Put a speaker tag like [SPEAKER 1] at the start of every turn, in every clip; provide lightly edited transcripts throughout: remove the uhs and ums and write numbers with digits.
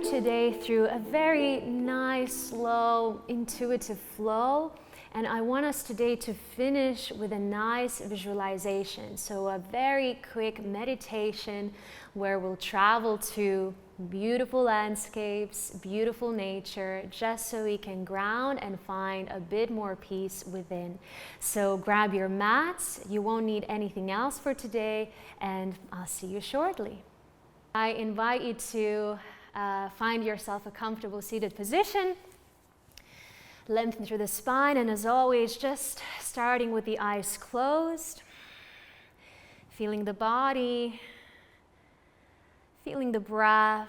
[SPEAKER 1] today through a very nice, slow, intuitive flow. And I want us today to finish with a nice visualization. So a very quick meditation where we'll travel to beautiful landscapes, beautiful nature, just so we can ground and find a bit more peace within. So grab your mats. You won't need anything else for today, and I'll see you shortly. I invite you to find yourself a comfortable seated position. Lengthen through the spine, and as always, just starting with the eyes closed, feeling the body, feeling the breath,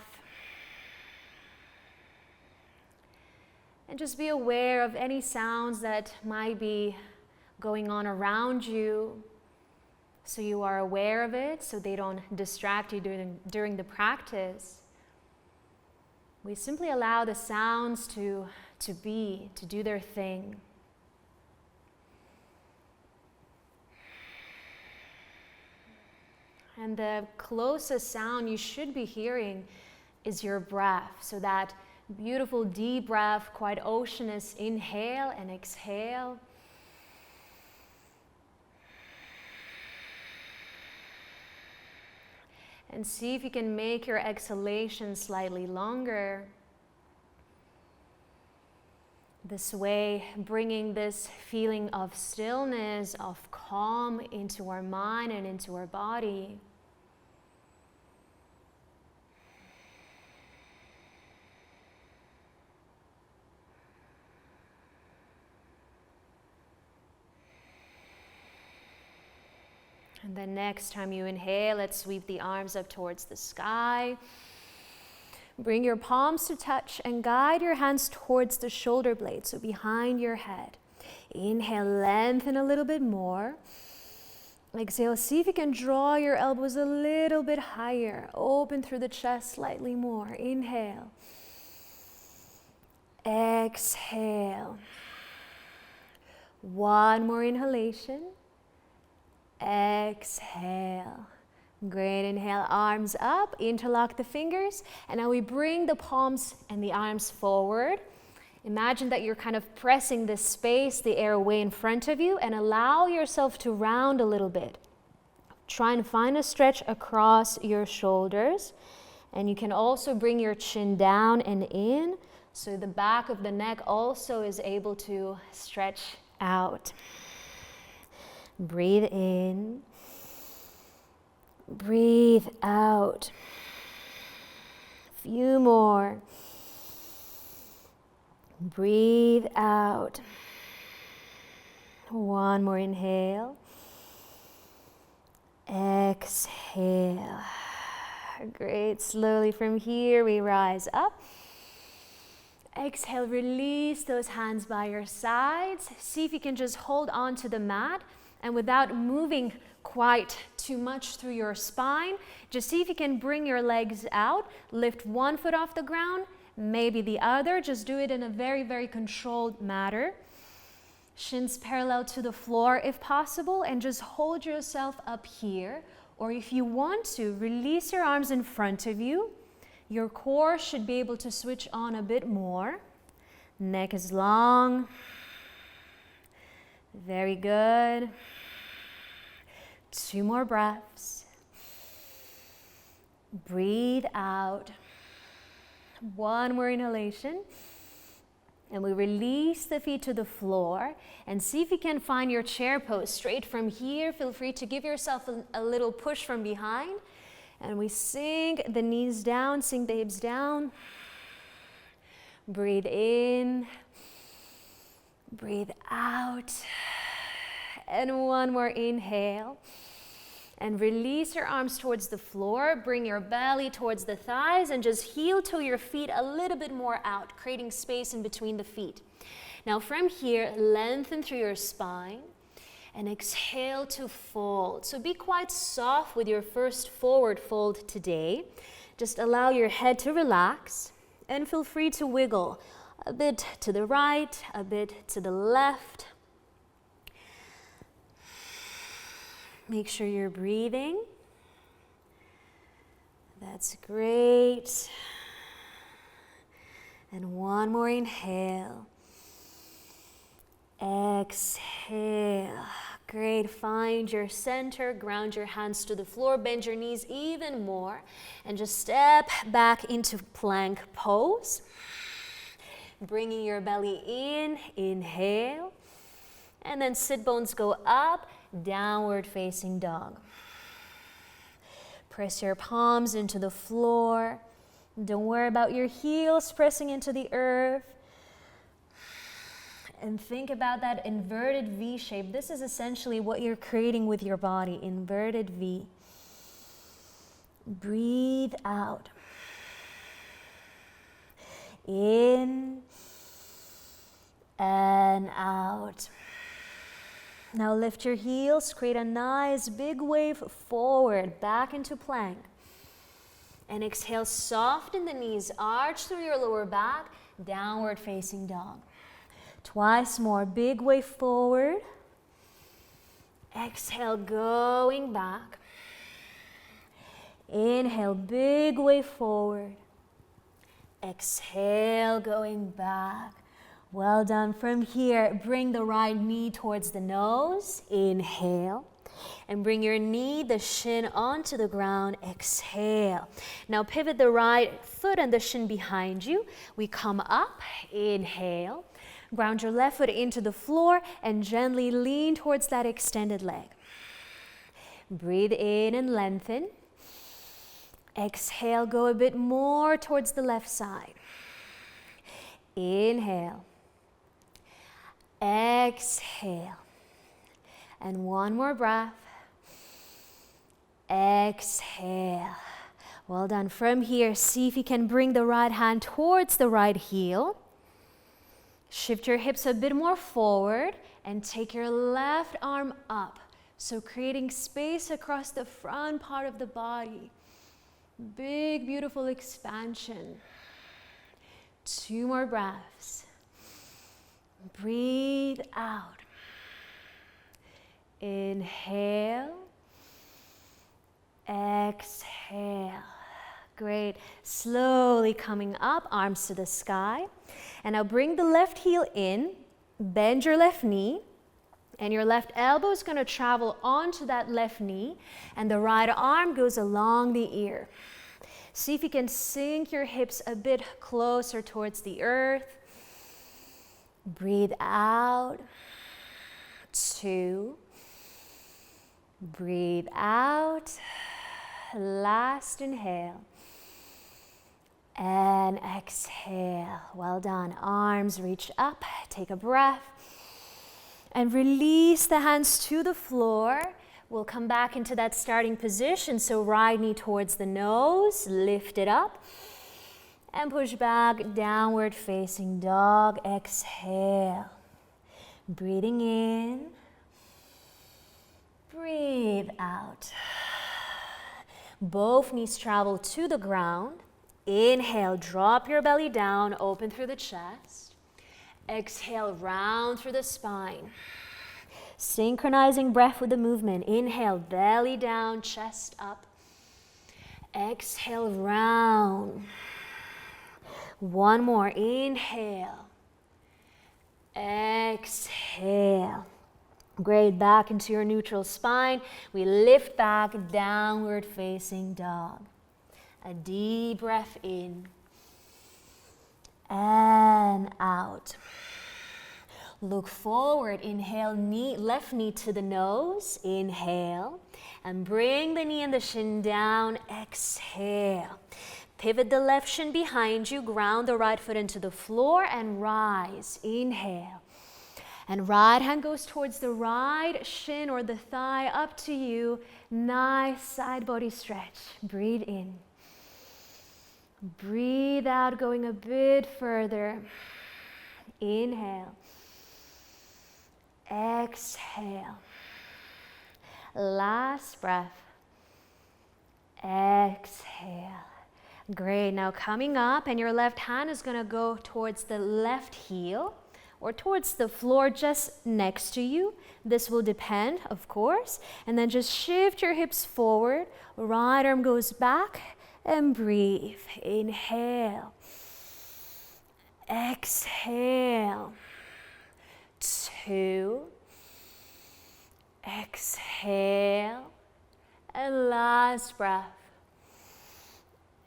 [SPEAKER 1] and just be aware of any sounds that might be going on around you, so you are aware of it, so they don't distract you during the practice. We simply allow the sounds to do their thing. And the closest sound you should be hearing is your breath. So that beautiful deep breath, quite oceanous inhale and exhale. And see if you can make your exhalation slightly longer. This way, bringing this feeling of stillness, of calm into our mind and into our body. And then next time you inhale, let's sweep the arms up towards the sky. Bring your palms to touch and guide your hands towards the shoulder blades, so behind your head. Inhale, lengthen a little bit more. Exhale, see if you can draw your elbows a little bit higher. Open through the chest slightly more. Inhale. Exhale. One more inhalation. Exhale. Great, inhale, arms up, interlock the fingers, and now we bring the palms and the arms forward. Imagine that you're kind of pressing this space, the air away in front of you, and allow yourself to round a little bit. Try and find a stretch across your shoulders, and you can also bring your chin down and in, so the back of the neck also is able to stretch out. Breathe in. Breathe out. Few more. Breathe out. One more inhale. Exhale. Great. Slowly from here we rise up. Exhale, release those hands by your sides. See if you can just hold on to the mat, and without moving quite too much through your spine, just see if you can bring your legs out. Lift one foot off the ground, maybe the other. Just do it in a very, very controlled manner. Shins parallel to the floor if possible, and just hold yourself up here. Or if you want to, release your arms in front of you. Your core should be able to switch on a bit more. Neck is long. Very good. 2 more breaths. Breathe out. 1 more inhalation. And we release the feet to the floor, and see if you can find your chair pose straight from here. Feel free to give yourself a little push from behind. And we sink the knees down, sink the hips down. Breathe in. Breathe out. And 1 more inhale. And release your arms towards the floor. Bring your belly towards the thighs and just heel toe your feet a little bit more out, creating space in between the feet. Now from here, lengthen through your spine and exhale to fold. So be quite soft with your first forward fold today. Just allow your head to relax and feel free to wiggle a bit to the right, a bit to the left. Make sure you're breathing. That's great. And one more inhale. Exhale. Great. Find your center. Ground your hands to the floor. Bend your knees even more. And just step back into plank pose. Bringing your belly in. Inhale. And then sit bones go up. Downward facing dog. Press your palms into the floor. Don't worry about your heels pressing into the earth. And think about that inverted V shape. This is essentially what you're creating with your body, inverted V. Breathe out. In and out. Now lift your heels, create a nice big wave forward, back into plank. And exhale, soften the knees, arch through your lower back, downward facing dog. Twice more, big wave forward. Exhale, going back. Inhale, big wave forward. Exhale, going back. Well done. From here, bring the right knee towards the nose. Inhale. And bring your knee, the shin onto the ground. Exhale. Now pivot the right foot and the shin behind you. We come up. Inhale. Ground your left foot into the floor and gently lean towards that extended leg. Breathe in and lengthen. Exhale, go a bit more towards the left side. Inhale. Exhale. And one more breath. Exhale. Well done. From here, see if you can bring the right hand towards the right heel. Shift your hips a bit more forward and take your left arm up. So creating space across the front part of the body. Big, beautiful expansion. 2 more breaths. Breathe out. Inhale. Exhale. Great. Slowly coming up, arms to the sky. And now bring the left heel in, bend your left knee, and your left elbow is going to travel onto that left knee, and the right arm goes along the ear. See if you can sink your hips a bit closer towards the earth. Breathe out. 2. Breathe out. Last inhale. And exhale. Well done. Arms reach up. Take a breath. And release the hands to the floor. We'll come back into that starting position. So right knee towards the nose. Lift it up. And push back. Downward facing dog. Exhale. Breathing in. Breathe out. Both knees travel to the ground. Inhale, drop your belly down, open through the chest. Exhale, round through the spine. Synchronizing breath with the movement. Inhale, belly down, chest up. Exhale, round. One more, inhale. Exhale. Great, back into your neutral spine. We lift back, downward facing dog. A deep breath in and out. Look forward, inhale, left knee to the nose, inhale, and bring the knee and the shin down, exhale. Pivot the left shin behind you, ground the right foot into the floor and rise, inhale. And right hand goes towards the right shin or the thigh, up to you. Nice side body stretch. Breathe in. Breathe out, going a bit further. Inhale. Exhale. Last breath. Exhale. Great. Now coming up, and your left hand is going to go towards the left heel or towards the floor just next to you. This will depend, of course. And then just shift your hips forward. Right arm goes back and breathe. Inhale. Exhale. 2. Exhale. And last breath.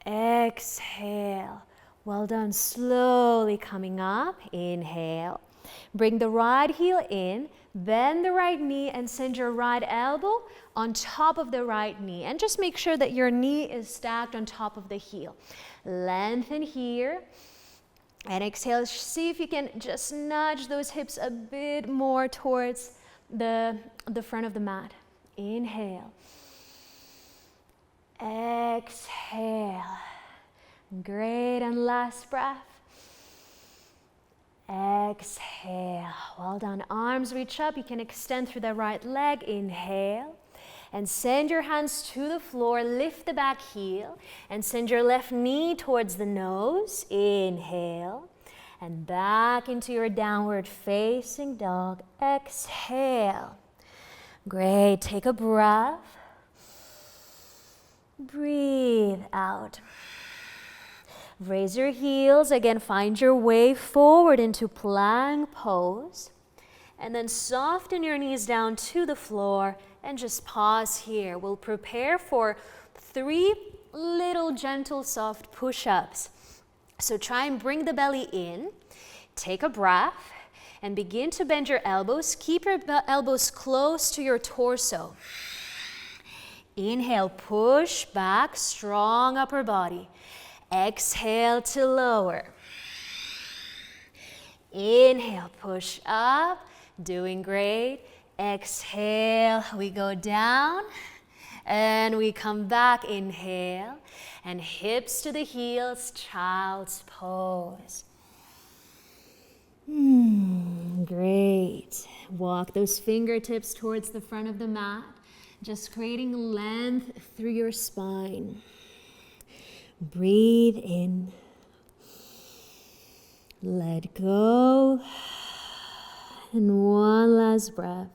[SPEAKER 1] Exhale. Well done. Slowly coming up. Inhale. Bring the right heel in. Bend the right knee and send your right elbow on top of the right knee. And just make sure that your knee is stacked on top of the heel. Lengthen here. And exhale. See if you can just nudge those hips a bit more towards the front of the mat. Inhale. Exhale. Great. And last breath. Exhale. Well done. Arms reach up. You can extend through the right leg. Inhale. And send your hands to the floor. Lift the back heel. And send your left knee towards the nose. Inhale. And back into your downward facing dog. Exhale. Great. Take a breath. Breathe out. Raise your heels. Again, find your way forward into plank pose. And then soften your knees down to the floor and just pause here. We'll prepare for 3 little gentle soft push-ups. So try and bring the belly in. Take a breath and begin to bend your elbows. Keep your elbows close to your torso. Inhale, push back, strong upper body. Exhale to lower. Inhale, push up, doing great. Exhale, we go down and we come back. Inhale and hips to the heels, child's pose. Great. Walk those fingertips towards the front of the mat, just creating length through your spine. Breathe in. Let go. And one last breath.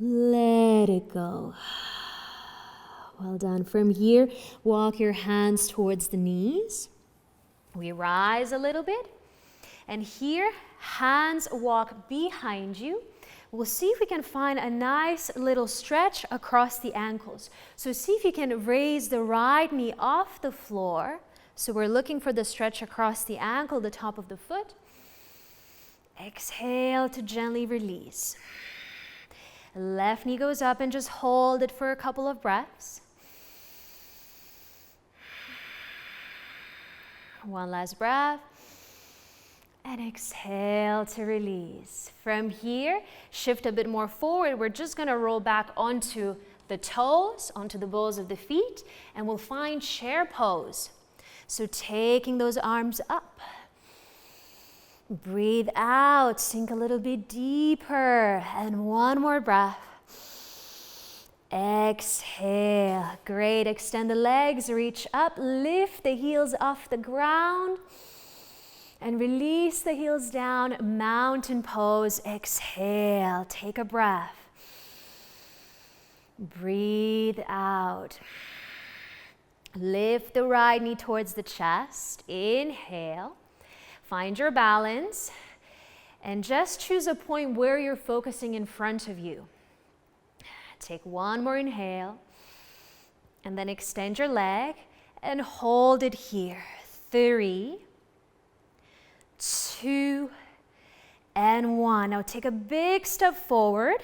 [SPEAKER 1] Let it go. Well done. From here, walk your hands towards the knees. We rise a little bit. And here, hands walk behind you. We'll see if we can find a nice little stretch across the ankles. So see if you can raise the right knee off the floor. So we're looking for the stretch across the ankle, the top of the foot. Exhale to gently release. Left knee goes up and just hold it for a couple of breaths. One last breath. And exhale to release. From here, shift a bit more forward. We're just going to roll back onto the toes, onto the balls of the feet, and we'll find chair pose. So taking those arms up. Breathe out, sink a little bit deeper, and one more breath. Exhale. Great. Extend the legs, reach up, lift the heels off the ground. And release the heels down, mountain pose. Exhale, take a breath. Breathe out. Lift the right knee towards the chest. Inhale. Find your balance. And just choose a point where you're focusing in front of you. Take one more inhale. And then extend your leg and hold it here. 3, 2, and 1. Now take a big step forward.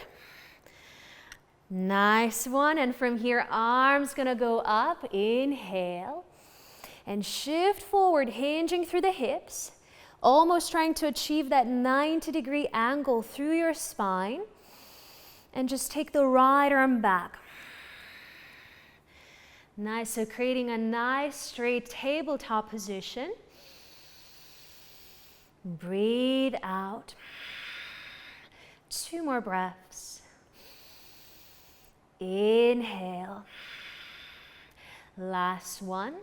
[SPEAKER 1] Nice one. And from here, arms gonna go up. Inhale. And shift forward, hinging through the hips. Almost trying to achieve that 90-degree angle through your spine. And just take the right arm back. Nice. So creating a nice straight tabletop position. Breathe out. 2 more breaths. Inhale. Last one.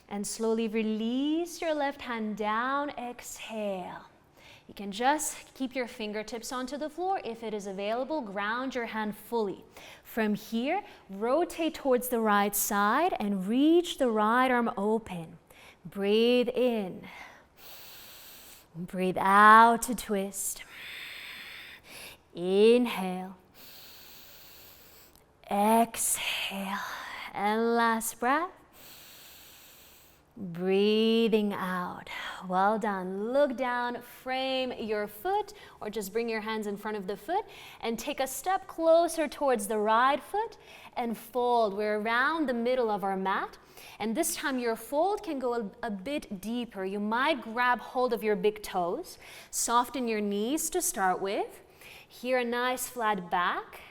[SPEAKER 1] And slowly release your left hand down. Exhale. You can just keep your fingertips onto the floor. If it is available, ground your hand fully. From here, rotate towards the right side and reach the right arm open. Breathe in. Breathe out to twist. Inhale. Exhale. And last breath. Breathing out. Well done. Look down, frame your foot, or just bring your hands in front of the foot and take a step closer towards the right foot and fold. We're around the middle of our mat, and this time your fold can go a bit deeper. You might grab hold of your big toes, soften your knees to start with. Here, a nice flat back.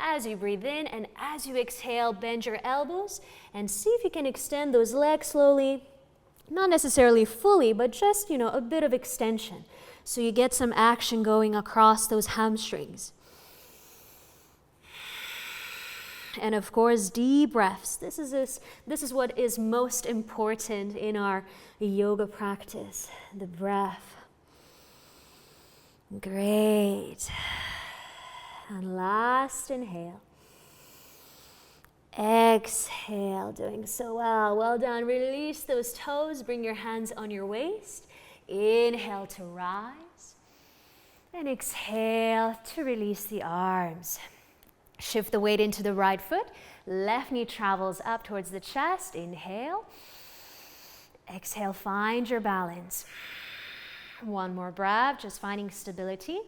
[SPEAKER 1] As you breathe in and as you exhale, bend your elbows and see if you can extend those legs slowly. Not necessarily fully, but just, a bit of extension. So you get some action going across those hamstrings. And of course, deep breaths. This is what is most important in our yoga practice, the breath. Great. And last inhale. Exhale, doing so well. Well done. Release those toes. Bring your hands on your waist. Inhale to rise. And exhale to release the arms. Shift the weight into the right foot. Left knee travels up towards the chest. Inhale. Exhale, find your balance. One more breath, just finding stability.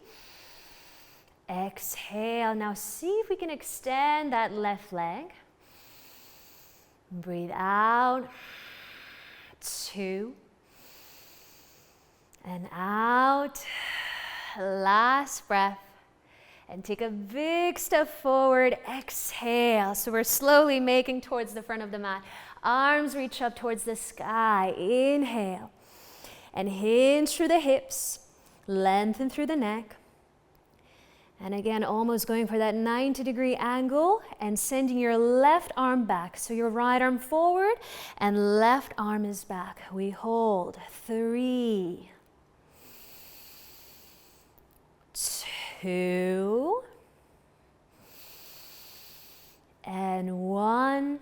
[SPEAKER 1] Exhale. Now see if we can extend that left leg. Breathe out. 2. And out. Last breath. And take a big step forward. Exhale. So we're slowly making towards the front of the mat. Arms reach up towards the sky. Inhale. And hinge through the hips. Lengthen through the neck. And again, almost going for that 90-degree angle and sending your left arm back. So your right arm forward and left arm is back. We hold. 3, 2, and 1.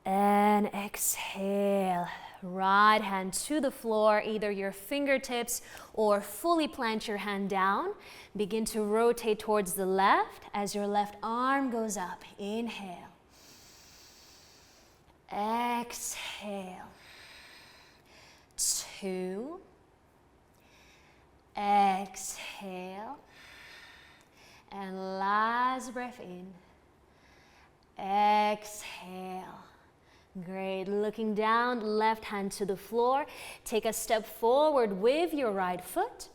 [SPEAKER 1] And exhale. Right hand to the floor, either your fingertips or fully plant your hand down. Begin to rotate towards the left as your left arm goes up. Inhale. Exhale. 2. Exhale. And last breath in. Exhale. Great. Looking down, left hand to the floor. Take a step forward with your right foot.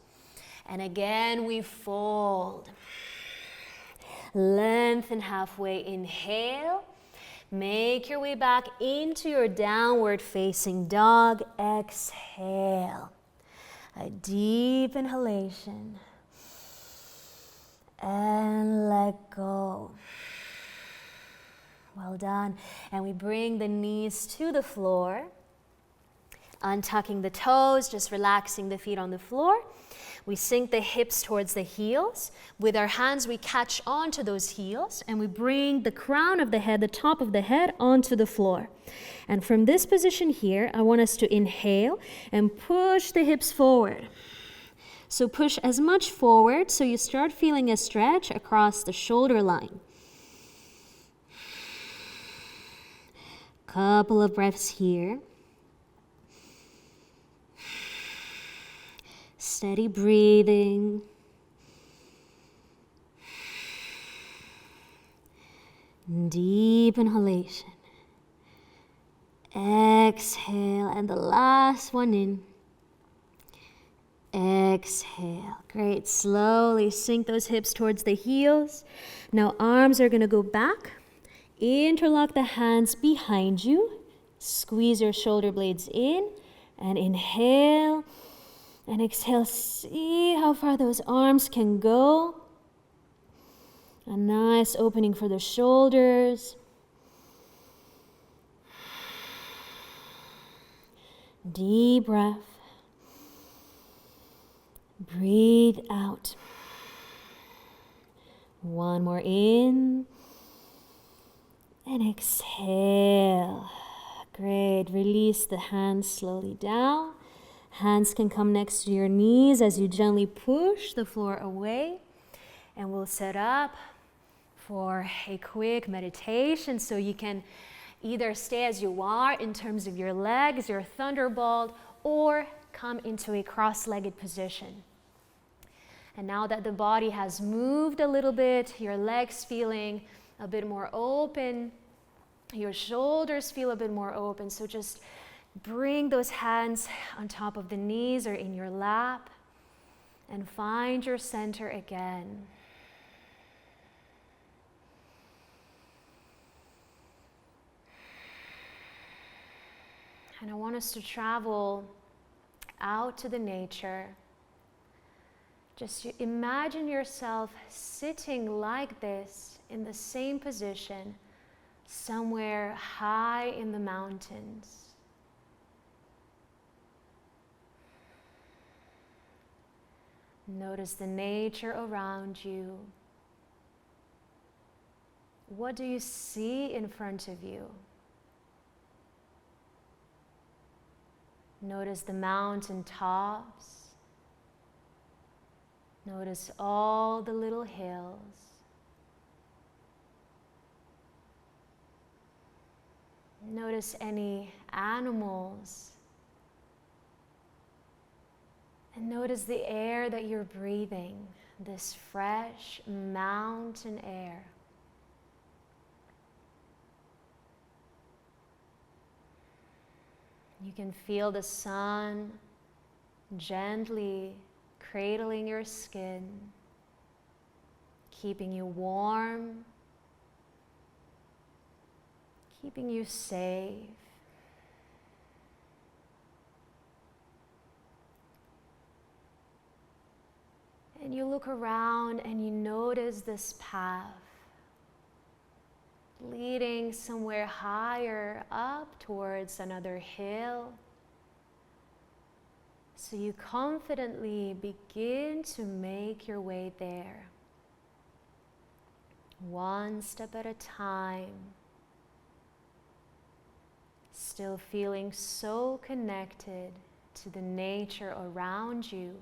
[SPEAKER 1] And again, we fold. Lengthen halfway. Inhale. Make your way back into your downward facing dog. Exhale. A deep inhalation. And let go. Well done. And we bring the knees to the floor, untucking the toes, just relaxing the feet on the floor. We sink the hips towards the heels. With our hands, we catch onto those heels, and we bring the crown of the head, the top of the head, onto the floor. And from this position here, I want us to inhale and push the hips forward. So push as much forward so you start feeling a stretch across the shoulder line. Couple of breaths here. Steady breathing. Deep inhalation. Exhale, and the last one in. Exhale. Great. Slowly sink those hips towards the heels. Now arms are going to go back. Interlock the hands behind you. Squeeze your shoulder blades in. And inhale. And exhale. See how far those arms can go. A nice opening for the shoulders. Deep breath. Breathe out. One more in. And exhale. Great. Release the hands slowly down. Hands can come next to your knees as you gently push the floor away. And we'll set up for a quick meditation, so you can either stay as you are in terms of your legs, your thunderbolt, or come into a cross-legged position. And now that the body has moved a little bit, your legs feeling a bit more open, your shoulders feel a bit more open, so just bring those hands on top of the knees or in your lap and find your center again. And I want us to travel out to the nature. Just imagine yourself sitting like this in the same position somewhere high in the mountains. Notice the nature around you. What do you see in front of you? Notice the mountain tops. Notice all the little hills. Notice any animals. And notice the air that you're breathing, this fresh mountain air. You can feel the sun gently cradling your skin, keeping you warm, keeping you safe. And you look around and you notice this path leading somewhere higher up towards another hill. So you confidently begin to make your way there, one step at a time, still feeling so connected to the nature around you,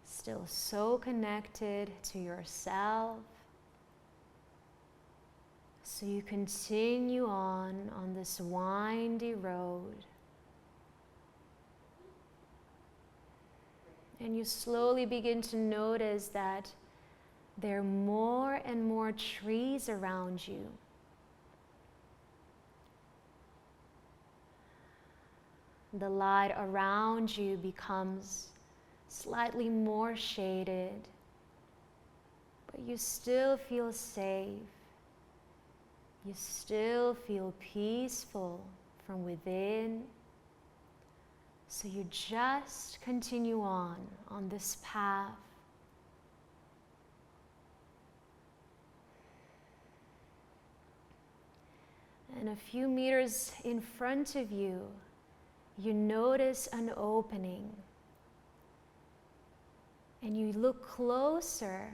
[SPEAKER 1] still so connected to yourself. So you continue on this windy road. And you slowly begin to notice that there are more and more trees around you. The light around you becomes slightly more shaded, but you still feel safe. You still feel peaceful from within. So you just continue on this path. And a few meters in front of you, you notice an opening. And you look closer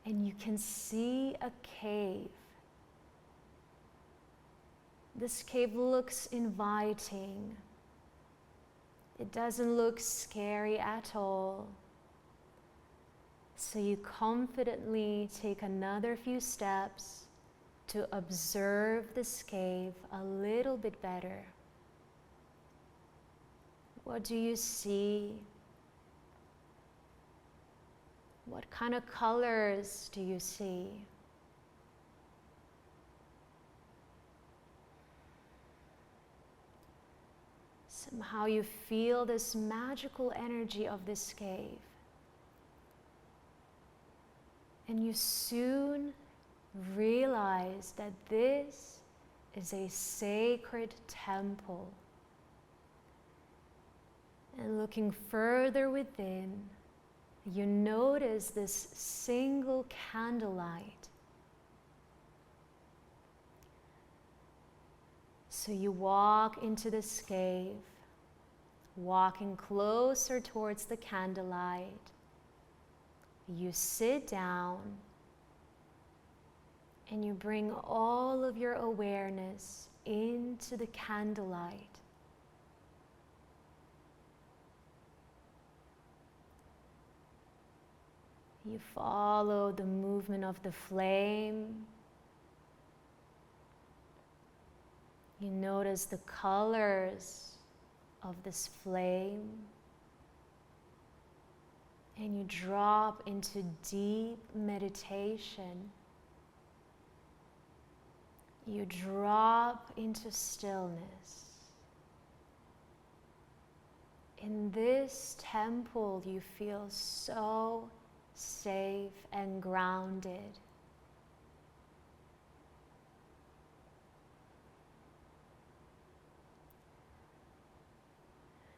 [SPEAKER 1] and you can see a cave. This cave looks inviting. It doesn't look scary at all. So you confidently take another few steps to observe this cave a little bit better. What do you see? What kind of colors do you see? Somehow you feel this magical energy of this cave. And you soon realize that this is a sacred temple. And looking further within, you notice this single candlelight. So you walk into this cave, walking closer towards the candlelight. You sit down and you bring all of your awareness into the candlelight. You follow the movement of the flame. You notice the colors of this flame. And you drop into deep meditation. You drop into stillness. In this temple, you feel so safe and grounded.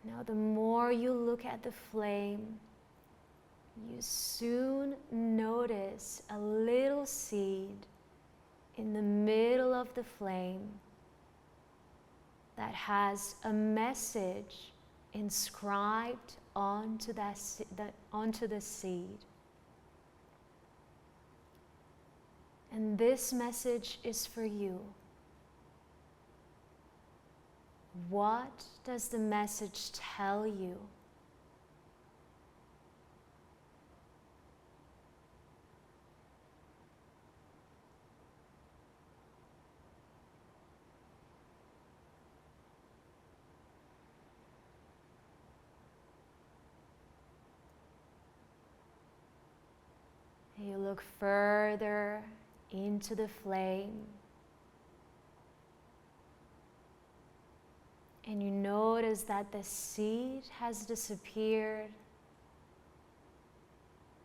[SPEAKER 1] Now, the more you look at the flame, you soon notice a little seed in the middle of the flame that has a message inscribed onto the seed. And this message is for you. What does the message tell you? You look further into the flame, and you notice that the seed has disappeared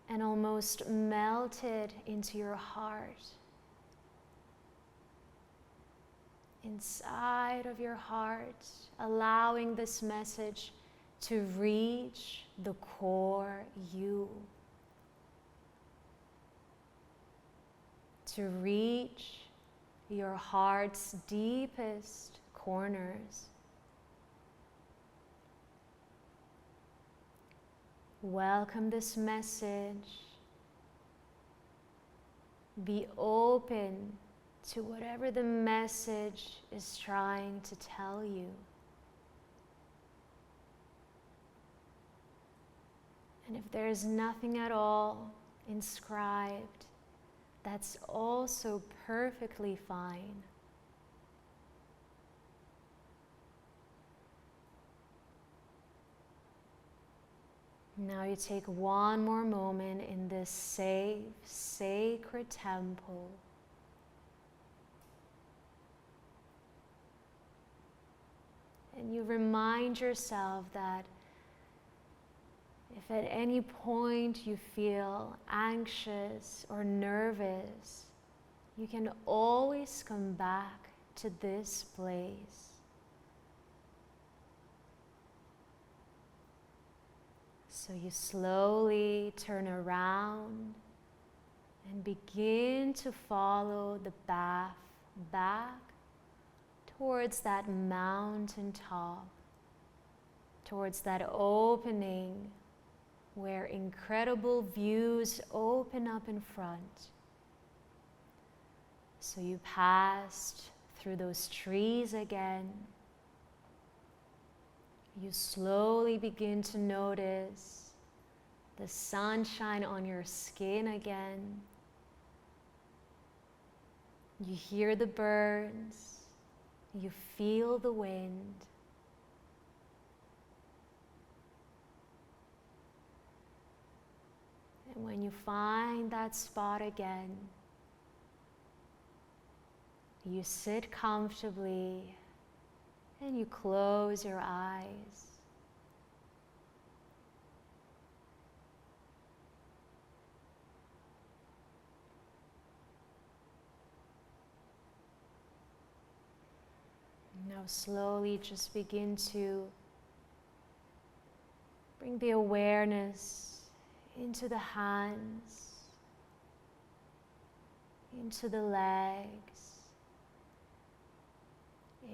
[SPEAKER 1] and almost melted into your heart. Inside of your heart, allowing this message to reach the core you. To reach your heart's deepest corners. Welcome this message. Be open to whatever the message is trying to tell you. And if there is nothing at all inscribed, that's also perfectly fine. Now you take one more moment in this safe, sacred temple. And you remind yourself that if at any point you feel anxious or nervous, you can always come back to this place. So you slowly turn around and begin to follow the path back towards that mountain top, towards that opening where incredible views open up in front. So you passed through those trees again. You slowly begin to notice the sunshine on your skin again. You hear the birds. You feel the wind. And when you find that spot again, you sit comfortably and you close your eyes. Now slowly just begin to bring the awareness into the hands, into the legs,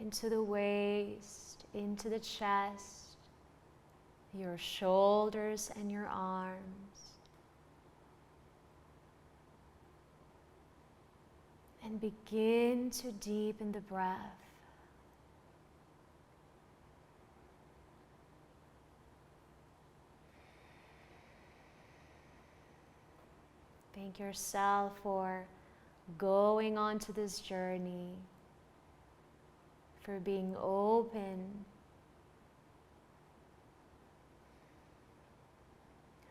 [SPEAKER 1] into the waist, into the chest, your shoulders and your arms. And begin to deepen the breath. Thank yourself for going on to this journey, for being open.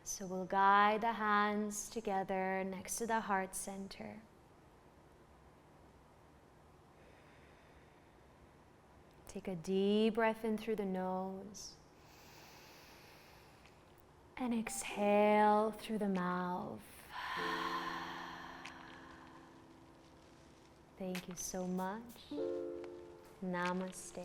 [SPEAKER 1] So we'll guide the hands together next to the heart center. Take a deep breath in through the nose and exhale through the mouth. Thank you so much. Namaste.